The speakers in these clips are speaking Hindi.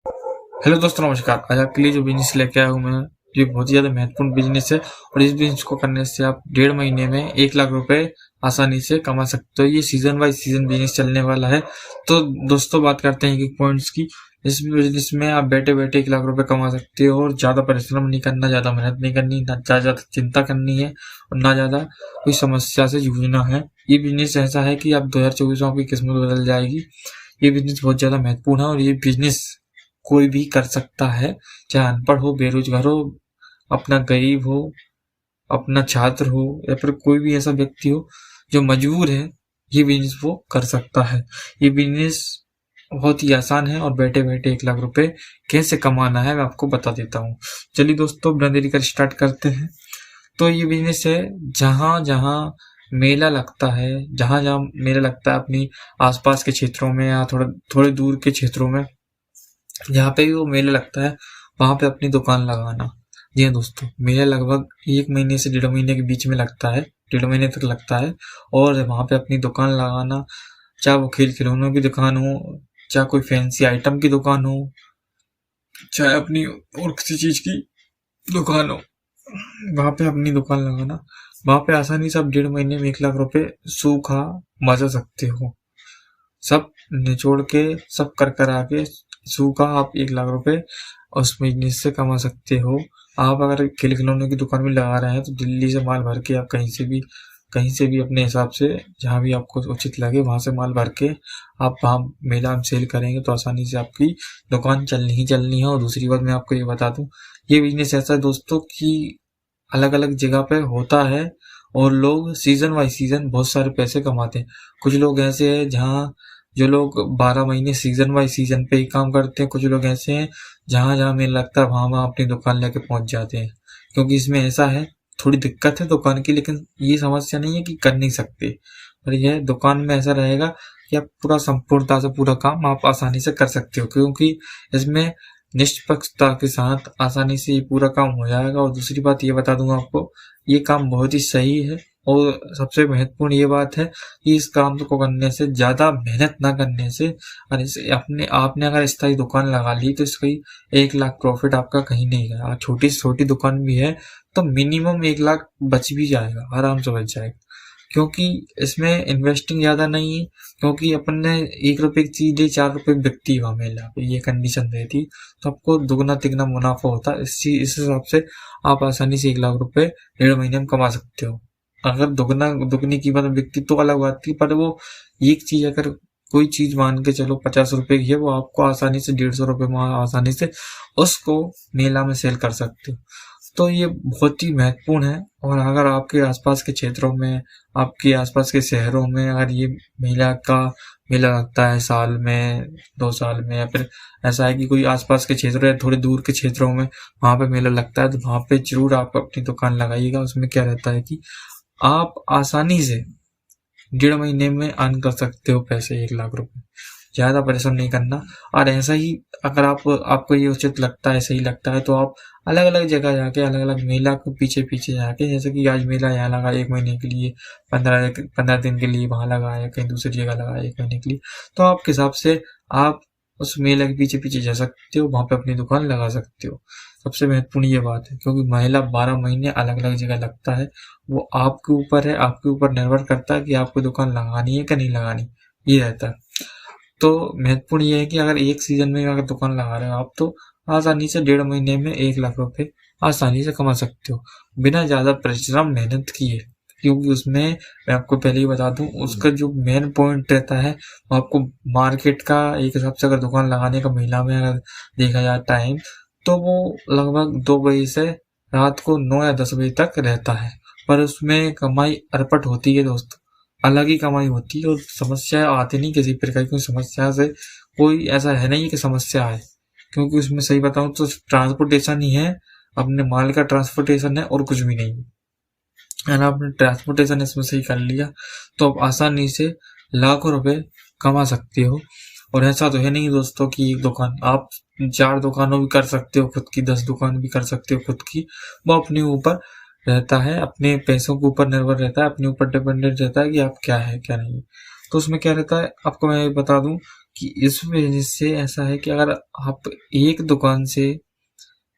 हेलो दोस्तों, नमस्कार। आज आपके लिए जो बिजनेस लेके आया हूँ मैं, ये बहुत ही ज़्यादा महत्वपूर्ण बिजनेस है और इस बिजनेस को करने से आप 1.5 महीने में 1 लाख रुपए आसानी से कमा सकते हो। ये सीजन वाइज सीजन बिजनेस चलने वाला है। तो दोस्तों, बात करते हैं एक पॉइंट्स की। इस बिजनेस में आप बैठे बैठे 1 लाख रुपए कमा सकते हो और ज़्यादा परिश्रम नहीं करना, ज़्यादा मेहनत नहीं करनी, ना ज़्यादा चिंता करनी है और ना ज़्यादा कोई समस्या से जूझना है। ये बिजनेस ऐसा है कि आप 2024 में आपकी किस्मत बदल जाएगी। ये बिजनेस बहुत ज़्यादा महत्वपूर्ण है और ये बिजनेस कोई भी कर सकता है, चाहे अनपढ़ हो, बेरोजगार हो, अपना गरीब हो, अपना छात्र हो या फिर कोई भी ऐसा व्यक्ति हो जो मजबूर है, ये बिजनेस वो कर सकता है। ये बिजनेस बहुत ही आसान है और बैठे बैठे 1 लाख रुपए कैसे कमाना है मैं आपको बता देता हूँ। चलिए दोस्तों, बिना देरी कर स्टार्ट करते हैं। तो ये बिजनेस है, जहाँ जहाँ मेला लगता है, जहाँ जहाँ मेला लगता है अपनी आसपास के क्षेत्रों में या थोड़ा थोड़े दूर के क्षेत्रों में, जहाँ पे भी वो मेला लगता है वहां पे अपनी दुकान लगाना। जी हाँ दोस्तों, मेला लगभग 1 महीने से 1.5 महीने के बीच में लगता है, 1.5 महीने तक लगता है। और वहां पे अपनी दुकान लगाना, चाहे वो खेल खिलौनों की दुकान हो, चाहे कोई फैंसी आइटम की दुकान हो, चाहे अपनी और किसी चीज की दुकान हो, वहां पे अपनी दुकान लगाना। वहां पे आसानी से आप 1.5 महीने में 1 लाख रुपए सूखा मजा सकते हो। सब निचोड़ के, सब कर करा के सूखा आप 1 लाख रुपए उस बिजनेस से कमा सकते हो। आप अगर खेल खिलौने की दुकान भी लगा रहे हैं तो दिल्ली से माल भर के आप कहीं से भी अपने हिसाब से जहाँ भी आपको उचित लगे वहां से माल भर के आप वहाँ मेला में सेल करेंगे तो आसानी से आपकी दुकान चलनी ही चलनी है। और दूसरी बात मैं आपको ये बता दूं, ये बिजनेस ऐसा है दोस्तों कि अलग अलग जगह पे होता है और लोग सीजन बाई सीजन बहुत सारे पैसे कमाते हैं। कुछ लोग ऐसे हैं जहाँ जो लोग 12 महीने सीजन बाई सीजन पे ही काम करते हैं। कुछ लोग ऐसे हैं जहाँ जहाँ मेला लगता है वहां वहां अपनी दुकान लेके पहुंच जाते हैं। क्योंकि इसमें ऐसा है, थोड़ी दिक्कत है दुकान की, लेकिन ये समस्या नहीं है कि कर नहीं सकते। पर यह दुकान में ऐसा रहेगा कि आप पूरा संपूर्णता से पूरा काम आप आसानी से कर सकते हो, क्योंकि इसमें निष्पक्षता के साथ आसानी से ये पूरा काम हो जाएगा। और दूसरी बात ये बता दूंगा आपको, ये काम बहुत ही सही है। और सबसे महत्वपूर्ण ये बात है कि इस काम को करने से, ज्यादा मेहनत ना करने से, और इसे अपने आपने अगर स्थायी दुकान लगा ली तो इसकी 1 लाख प्रॉफिट आपका कहीं नहीं गया। छोटी से छोटी दुकान भी है तो मिनिमम 1 लाख बच भी जाएगा, आराम से बच जाएगा। क्योंकि इसमें इन्वेस्टिंग ज्यादा नहीं है, क्योंकि अपन ने 1 रुपए की चीज ली, 4 रुपए बिकती है मेला पे, ये कंडीशन रहती तो आपको दुगना तिगना मुनाफा होता। इस हिसाब से आप आसानी से 1 लाख रुपए 1.5 महीने में कमा सकते हो। अगर दुगना दुगनी कीमत में बिकती तो अलग बात थी, पर वो एक चीज अगर कोई चीज मान के चलो 50 रुपए की है, वो आपको आसानी से 150 रुपए में आसानी से उसको मेला में सेल कर सकते हो। तो ये बहुत ही महत्वपूर्ण है। और अगर आपके आसपास के क्षेत्रों में, आपके आसपास के शहरों में अगर ये मेला लगता है साल में, 2 साल में, या फिर ऐसा है कि कोई आसपास के क्षेत्र या थोड़े दूर के क्षेत्रों में वहां पे मेला लगता है, तो वहां पे जरूर आप अपनी दुकान लगाइएगा। उसमें क्या रहता है कि आप आसानी से 1.5 महीने में अर्न कर सकते हो पैसे, 1 लाख रुपए। ज्यादा परेशान नहीं करना। और ऐसा ही अगर आपको ये उचित लगता है, सही लगता है, तो आप अलग अलग जगह जाके, अलग अलग मेला को पीछे पीछे जाके, जैसे कि आज मेला यहाँ लगा 1 महीने के लिए, 15 दिन के लिए वहां लगा है, कहीं दूसरी जगह लगा है 1 महीने के लिए, तो आपके हिसाब से आप उस मेला के पीछे पीछे जा सकते हो, वहां पे अपनी दुकान लगा सकते हो। सबसे महत्वपूर्ण ये बात है, क्योंकि मेला 12 महीने अलग अलग जगह लगता है। वो आपके ऊपर है, आपके ऊपर निर्भर करता है कि आपको दुकान लगानी है कि नहीं लगानी, ये रहता है। तो महत्वपूर्ण ये है कि अगर एक सीजन में अगर दुकान लगा रहे हो आप, तो आसानी से 1.5 महीने में 1 लाख रुपए आसानी से कमा सकते हो, बिना ज्यादा परिश्रम मेहनत किए। क्योंकि उसमें मैं आपको पहले ही बता दूं, उसका जो मेन पॉइंट रहता है वो आपको मार्केट का एक हिसाब से अगर दुकान लगाने का महीना में अगर देखा जाए टाइम, तो वो लगभग 2 बजे से रात को 9 या 10 बजे तक रहता है। पर उसमें कमाई अरपट होती है दोस्तों, अलग ही कमाई होती है। और समस्या आती नहीं किसी प्रकार की, समस्या से कोई ऐसा है नहीं कि समस्या है, क्योंकि उसमें सही बताऊं तो ट्रांसपोर्टेशन ही है, अपने माल का ट्रांसपोर्टेशन है और कुछ भी नहीं है। अगर आपने ट्रांसपोर्टेशन इसमें सही कर लिया तो आप आसानी से लाखों रुपए कमा सकते हो। और ऐसा तो है नहीं दोस्तों कि एक दुकान, आप 4 दुकानों भी कर सकते हो खुद की, 10 दुकान भी कर सकते हो खुद की। वो अपने ऊपर रहता है, अपने पैसों के ऊपर निर्भर रहता है, अपने ऊपर डिपेंडेंट रहता है कि आप क्या है क्या नहीं। तो उसमें क्या रहता है, आपको मैं बता दूं कि इस बिजनेस से ऐसा है कि अगर आप एक दुकान से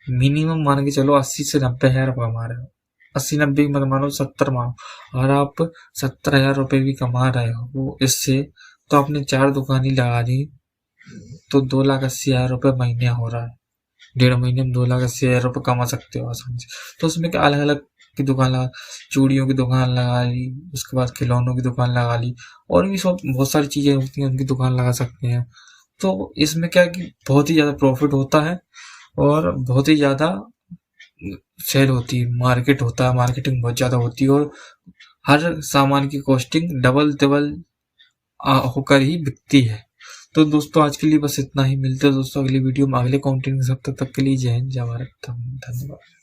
मिनिमम मान के चलो 80 से 90 हजार रुपये कमा रहे हो, 80-90 मत मानो, 70 मानो, और आप 70 हजार रुपये भी कमा रहे हो वो इससे, तो आपने 4 दुकान ही लगा दी तो 2,80,000 रुपये महीने हो रहा है। 1.5 महीने में 2,80,000 रुपये कमा सकते हो आसानी से। तो उसमें क्या अलग अलग की दुकान लगा, चूड़ियों की दुकान लगा ली, उसके बाद खिलौनों की दुकान लगा ली, और भी सब बहुत सारी चीजें होती हैं उनकी दुकान लगा सकते हैं। तो इसमें क्या है कि बहुत ही ज्यादा प्रॉफिट होता है और बहुत ही ज्यादा सेल होती है, मार्केट होता है, मार्केटिंग बहुत ज्यादा होती है, और हर सामान की कॉस्टिंग डबल डबल होकर ही बिकती है। तो दोस्तों आज के लिए बस इतना ही, मिलते हैं दोस्तों अगली वीडियो में अगले कंटेंट के साथ। तब तक के लिए जय हिंद, जय भारत, धन्यवाद।